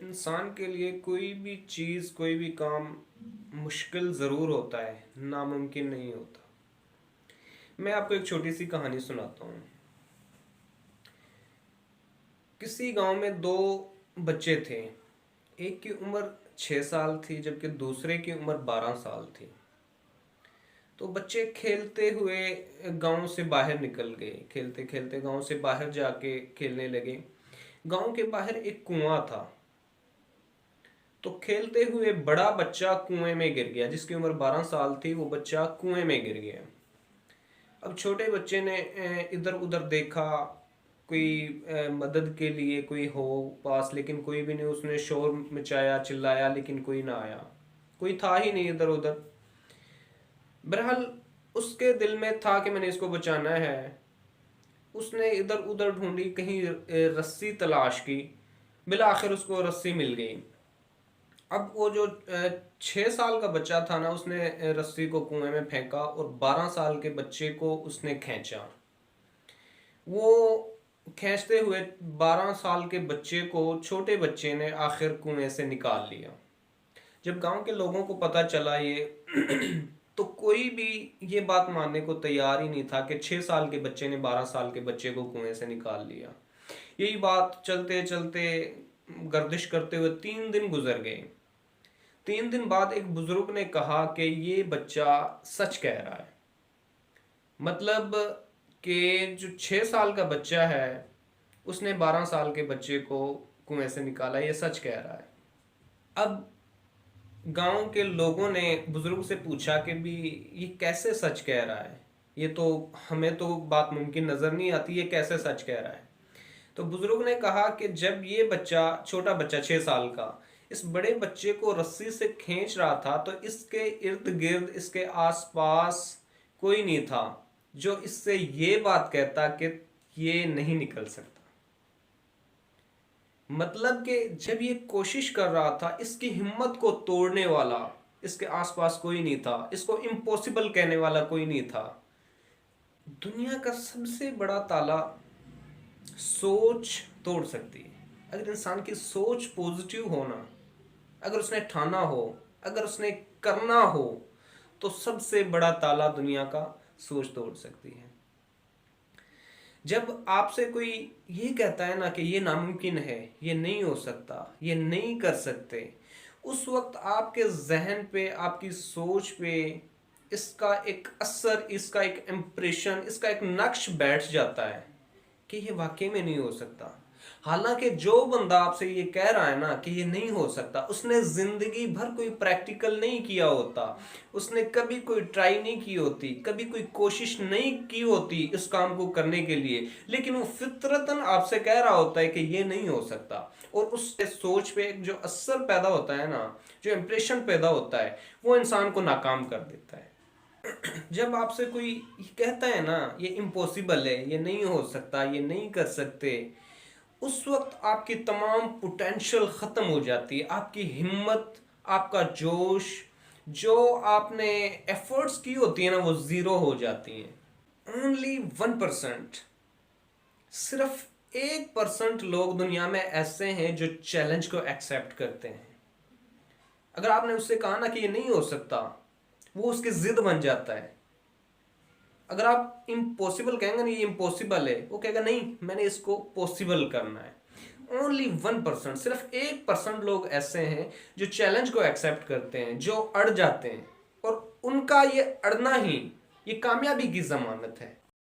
इंसान के लिए कोई भी चीज़, कोई भी काम मुश्किल ज़रूर होता है, नामुमकिन नहीं होता। मैं आपको एक छोटी सी कहानी सुनाता हूँ। किसी गांव में दो बच्चे थे। एक की उम्र 6 साल थी जबकि दूसरे की उम्र 12 साल थी। तो बच्चे खेलते हुए गांव से बाहर निकल गए, खेलते खेलते गांव से बाहर जाके खेलने लगे। गांव के बाहर एक कुआं था। तो खेलते हुए बड़ा बच्चा कुएं में गिर गया, जिसकी उम्र 12 साल थी। वो बच्चा कुएं में गिर गया। अब छोटे बच्चे ने इधर उधर देखा, कोई मदद के लिए कोई हो पास, लेकिन कोई भी नहीं। उसने शोर मचाया, चिल्लाया, लेकिन कोई ना आया। कोई था ही नहीं इधर उधर। बहरहाल उसके दिल में था कि मैंने इसको बचाना है। उसने इधर उधर ढूंढी, कहीं रस्सी तलाश की। बिला आखिर उसको रस्सी मिल गई। अब वो जो 6 साल का बच्चा था ना, उसने रस्सी को कुएं में फेंका और 12 साल के बच्चे को उसने खींचा। वो खींचते हुए 12 साल के बच्चे को छोटे बच्चे ने आखिर कुएं से निकाल लिया। जब गांव के लोगों को पता चला ये तो कोई भी ये बात मानने को तैयार ही नहीं था कि 6 साल के बच्चे ने 12 साल के बच्चे को कुएं से निकाल लिया। यही बात चलते चलते, गर्दिश करते हुए 3 दिन गुजर गए। 3 दिन बाद एक बुजुर्ग ने कहा कि ये बच्चा सच कह रहा है। मतलब कि जो 6 साल का बच्चा है, उसने 12 साल के बच्चे को कुएं से निकाला, ये सच कह रहा है। अब गांव के लोगों ने बुजुर्ग से पूछा कि भी ये कैसे सच कह रहा है, ये तो हमें तो बात मुमकिन नजर नहीं आती, ये कैसे सच कह रहा है। तो बुजुर्ग ने कहा कि जब ये बच्चा, छोटा बच्चा 6 साल का, इस बड़े बच्चे को रस्सी से खींच रहा था तो इसके इर्द गिर्द, इसके आसपास कोई नहीं था जो इससे ये बात कहता कि ये नहीं निकल सकता। मतलब कि जब ये कोशिश कर रहा था, इसकी हिम्मत को तोड़ने वाला इसके आसपास कोई नहीं था, इसको इम्पॉसिबल कहने वाला कोई नहीं था। दुनिया का सबसे बड़ा ताला सोच तोड़ सकती है। अगर इंसान की सोच पॉजिटिव हो ना, अगर उसने ठाना हो, अगर उसने करना हो, तो सबसे बड़ा ताला दुनिया का सोच तोड़ सकती है। जब आपसे कोई ये कहता है ना कि ये नामुमकिन है, ये नहीं हो सकता, ये नहीं कर सकते, उस वक्त आपके जहन पे, आपकी सोच पे इसका एक असर, इसका एक इम्प्रेशन, इसका एक नक्श बैठ जाता है कि ये वाकई में नहीं हो सकता। हालांकि जो बंदा आपसे ये कह रहा है ना कि ये नहीं हो सकता, उसने जिंदगी भर कोई प्रैक्टिकल नहीं किया होता, उसने कभी कोई ट्राई नहीं की होती, कभी कोई कोशिश नहीं की होती इस काम को करने के लिए, लेकिन वो फितरतन आपसे कह रहा होता है कि ये नहीं हो सकता। और उस सोच पे एक जो असर पैदा होता है ना, जो इम्प्रेशन पैदा होता है, वो इंसान को नाकाम कर देता है। जब आपसे कोई कहता है ना ये इम्पॉसिबल है, ये नहीं हो सकता, ये नहीं कर सकते, उस वक्त आपकी तमाम पोटेंशियल खत्म हो जाती है। आपकी हिम्मत, आपका जोश, जो आपने एफर्ट्स की होती है ना, वो जीरो हो जाती है। ओनली 1%, सिर्फ 1% लोग दुनिया में ऐसे हैं जो चैलेंज को एक्सेप्ट करते हैं। अगर आपने उससे कहा ना कि ये नहीं हो सकता, वो उसकी जिद बन जाता है। अगर आप इम्पॉसिबल कहेंगे ना, ये इम्पॉसिबल है, वो कहेगा नहीं, मैंने इसको पॉसिबल करना है। ओनली 1%, सिर्फ 1% लोग ऐसे हैं जो चैलेंज को एक्सेप्ट करते हैं, जो अड़ जाते हैं, और उनका ये अड़ना ही ये कामयाबी की जमानत है।